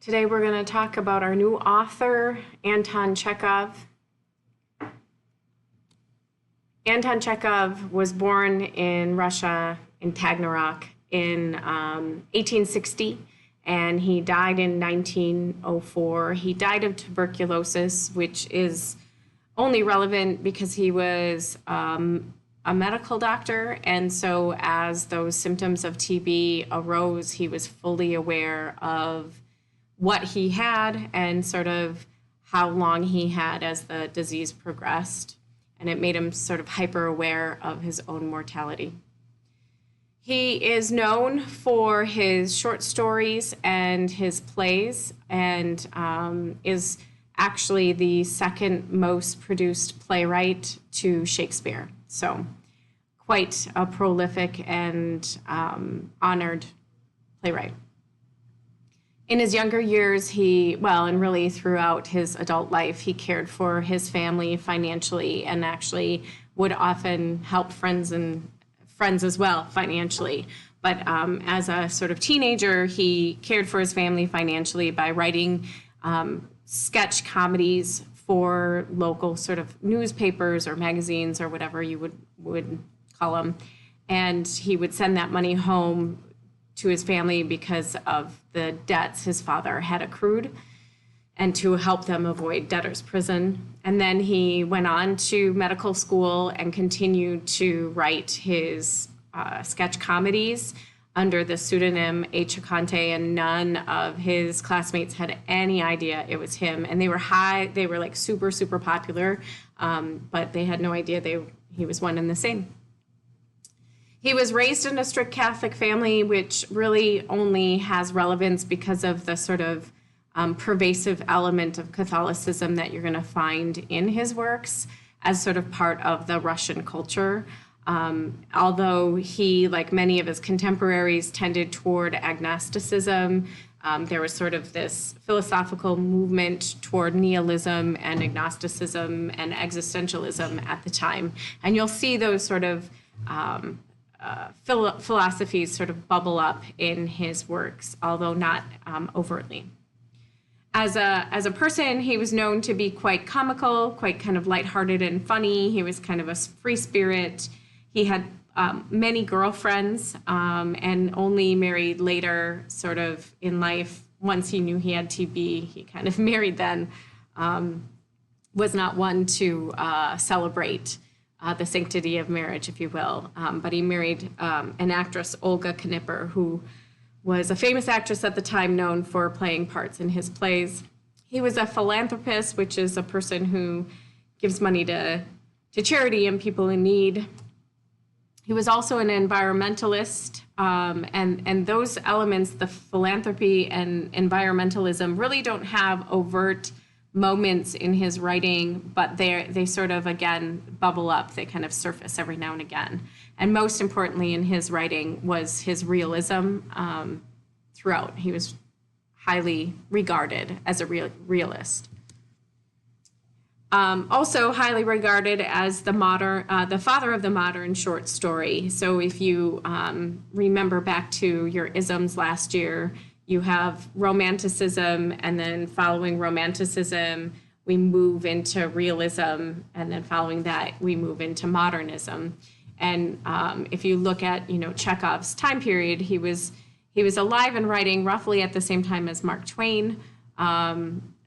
Today we're going to talk about our new author, Anton Chekhov. Anton Chekhov was born in Russia, in Taganrog, in 1860, and he died in 1904. He died of tuberculosis, which is only relevant because he was a medical doctor, and so as those symptoms of TB arose, he was fully aware of what he had and sort of how long he had as the disease progressed. And it made him sort of hyper aware of his own mortality. He is known for his short stories and his plays, and is actually the second most produced playwright to Shakespeare. So quite a prolific and honored playwright. In his younger years, and really throughout his adult life, he cared for his family financially and actually would often help friends as well financially. But as a sort of teenager, he cared for his family financially by writing sketch comedies for local sort of newspapers or magazines or whatever you would call them. And he would send that money home to his family because of the debts his father had accrued and to help them avoid debtor's prison. And then he went on to medical school and continued to write his sketch comedies under the pseudonym A. Chikante, and none of his classmates had any idea it was him. And they were like super, super popular, but they had no idea he was one and the same. He was raised in a strict Catholic family, which really only has relevance because of the sort of pervasive element of Catholicism that you're going to find in his works as sort of part of the Russian culture. Although he, like many of his contemporaries, tended toward agnosticism, there was sort of this philosophical movement toward nihilism and agnosticism and existentialism at the time. And you'll see those sort of philosophies sort of bubble up in his works, although not overtly. As a person, he was known to be quite comical, quite kind of lighthearted and funny. He was kind of a free spirit. He had many girlfriends and only married later sort of in life. Once he knew he had TB, he kind of married then. Was not one to celebrate the sanctity of marriage, if you will. But he married an actress, Olga Knipper, who was a famous actress at the time known for playing parts in his plays. He was a philanthropist, which is a person who gives money to charity and people in need. He was also an environmentalist, and those elements, the philanthropy and environmentalism, really don't have overt moments in his writing, but they sort of, again, bubble up. They kind of surface every now and again. And most importantly in his writing was his realism throughout. He was highly regarded as a realist. Also highly regarded as the father of the modern short story. So if you remember back to your isms last year, you have Romanticism, and then following Romanticism, we move into realism, and then following that, we move into modernism. And if you look at, Chekhov's time period, he was alive and writing roughly at the same time as Mark Twain.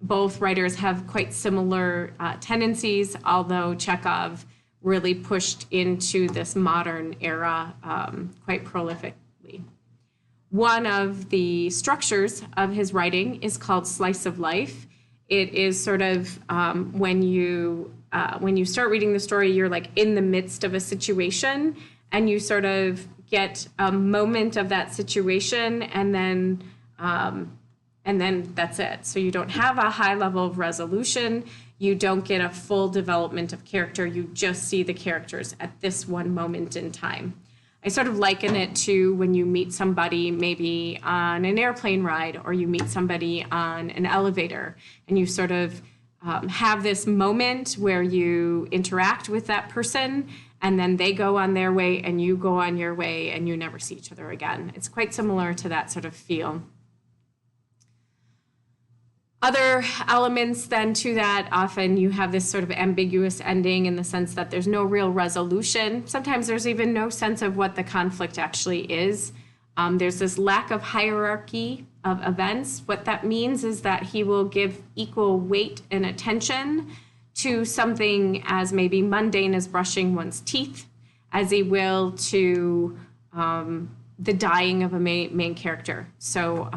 Both writers have quite similar tendencies, although Chekhov really pushed into this modern era quite prolifically. One of the structures of his writing is called slice of life. It is sort of when you start reading the story, you're like in the midst of a situation, and you sort of get a moment of that situation, and then that's it. So you don't have a high level of resolution. You don't get a full development of character. You just see the characters at this one moment in time. I sort of liken it to when you meet somebody maybe on an airplane ride, or you meet somebody on an elevator, and you sort of have this moment where you interact with that person, and then they go on their way and you go on your way, and you never see each other again. It's quite similar to that sort of feel. Other elements then to that, often you have this sort of ambiguous ending in the sense that there's no real resolution. Sometimes there's even no sense of what the conflict actually is. There's this lack of hierarchy of events. What that means is that he will give equal weight and attention to something as maybe mundane as brushing one's teeth, as he will to the dying of a main character. So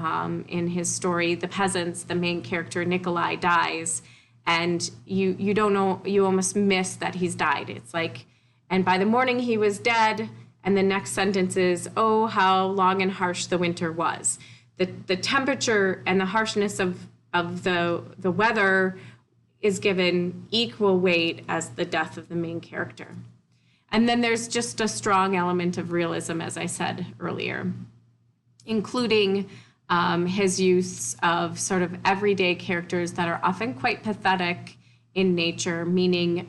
in his story, The Peasants, the main character, Nikolai, dies, and you don't know, you almost miss that he's died. It's like, and by the morning he was dead, and the next sentence is, oh, how long and harsh the winter was. The temperature and the harshness of the weather is given equal weight as the death of the main character. And then there's just a strong element of realism, as I said earlier, including his use of sort of everyday characters that are often quite pathetic in nature, meaning,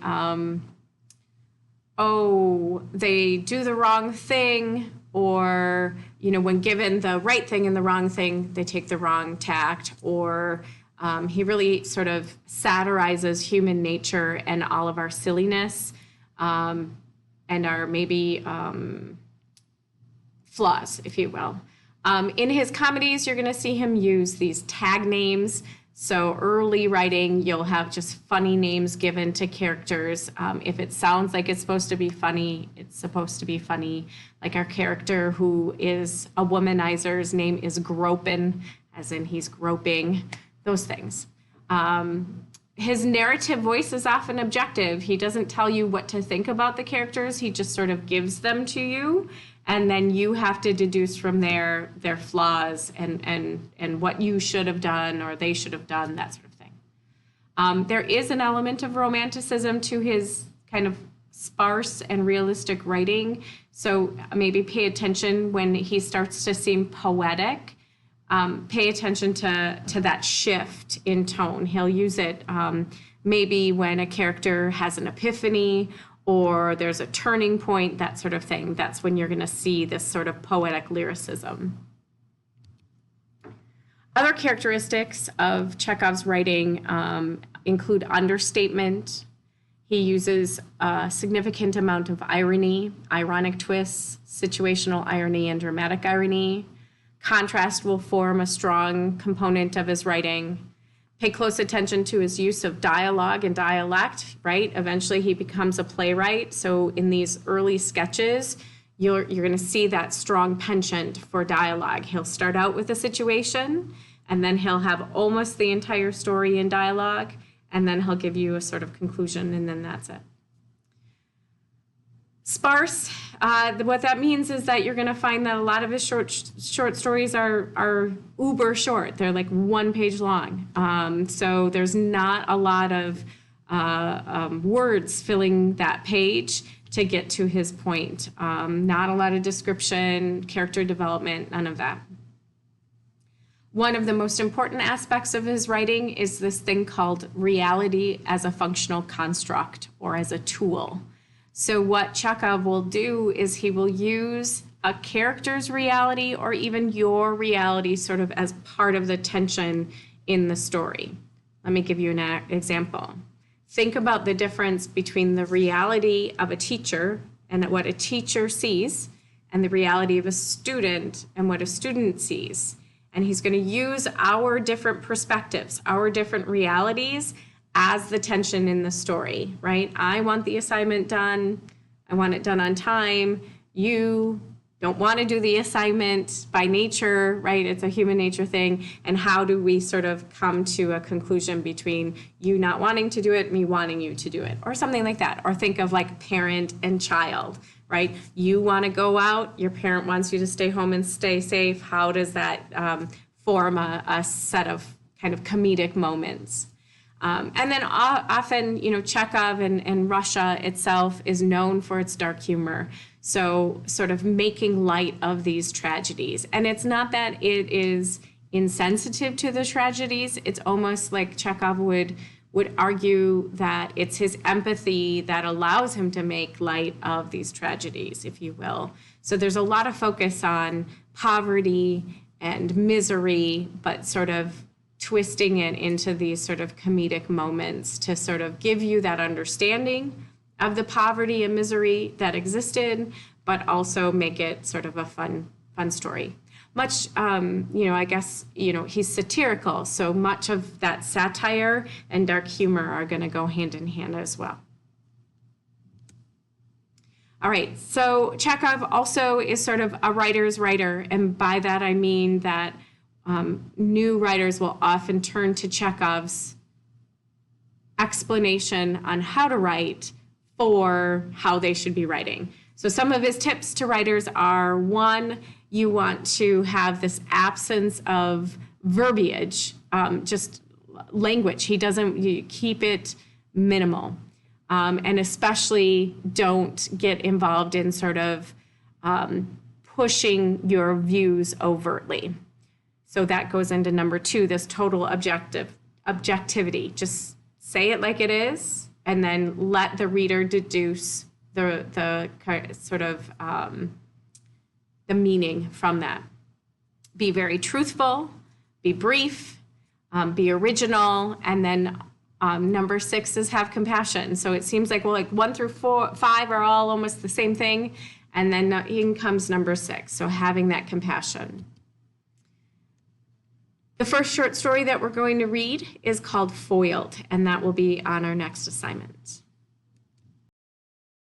they do the wrong thing, or, when given the right thing and the wrong thing, they take the wrong tact, or he really sort of satirizes human nature and all of our silliness. And our maybe flaws, if you will. In his comedies, you're going to see him use these tag names. So early writing, you'll have just funny names given to characters. If it sounds like it's supposed to be funny, it's supposed to be funny. Like our character who is a womanizer's name is Gropin, as in he's groping, those things. His narrative voice is often objective. He doesn't tell you what to think about the characters. He just sort of gives them to you, and then you have to deduce from their flaws and what you should have done or they should have done, that sort of thing. There is an element of romanticism to his kind of sparse and realistic writing. So maybe pay attention when he starts to seem poetic. Pay attention to that shift in tone. He'll use it maybe when a character has an epiphany or there's a turning point, that sort of thing. That's when you're going to see this sort of poetic lyricism. Other characteristics of Chekhov's writing include understatement. He uses a significant amount of irony, ironic twists, situational irony, and dramatic irony. Contrast will form a strong component of his writing. Pay close attention to his use of dialogue and dialect, right? Eventually he becomes a playwright. So in these early sketches, you're going to see that strong penchant for dialogue. He'll start out with a situation, and then he'll have almost the entire story in dialogue, and then he'll give you a sort of conclusion, and then that's it. Sparse, what that means is that you're going to find that a lot of his short stories are uber short. They're like 1 page long. So there's not a lot of words filling that page to get to his point. Not a lot of description, character development, none of that. One of the most important aspects of his writing is this thing called reality as a functional construct or as a tool. So what Chekhov will do is he will use a character's reality or even your reality sort of as part of the tension in the story. Let me give you an example. Think about the difference between the reality of a teacher and what a teacher sees and the reality of a student and what a student sees. And he's going to use our different perspectives, our different realities as the tension in the story, right? I want the assignment done. I want it done on time. You don't want to do the assignment by nature, right? It's a human nature thing. And how do we sort of come to a conclusion between you not wanting to do it, me wanting you to do it, or something like that? Or think of like parent and child, right? You want to go out, your parent wants you to stay home and stay safe. How does that form a set of kind of comedic moments? And then often, Chekhov and Russia itself is known for its dark humor. So sort of making light of these tragedies. And it's not that it is insensitive to the tragedies. It's almost like Chekhov would argue that it's his empathy that allows him to make light of these tragedies, if you will. So there's a lot of focus on poverty and misery, but sort of twisting it into these sort of comedic moments to sort of give you that understanding of the poverty and misery that existed, but also make it sort of a fun story. Much, I guess, he's satirical, so much of that satire and dark humor are going to go hand in hand as well. All right, so Chekhov also is sort of a writer's writer, and by that I mean that new writers will often turn to Chekhov's explanation on how to write for how they should be writing. So some of his tips to writers are, one, you want to have this absence of verbiage, just language. You keep it minimal. And especially don't get involved in sort of pushing your views overtly. So that goes into number 2, this total objectivity. Just say it like it is, and then let the reader deduce the sort of the meaning from that. Be very truthful, be brief, be original, and then number 6 is have compassion. So it seems like, 1 through 5 are all almost the same thing. And then in comes number 6. So having that compassion. The first short story that we're going to read is called Foiled, and that will be on our next assignment.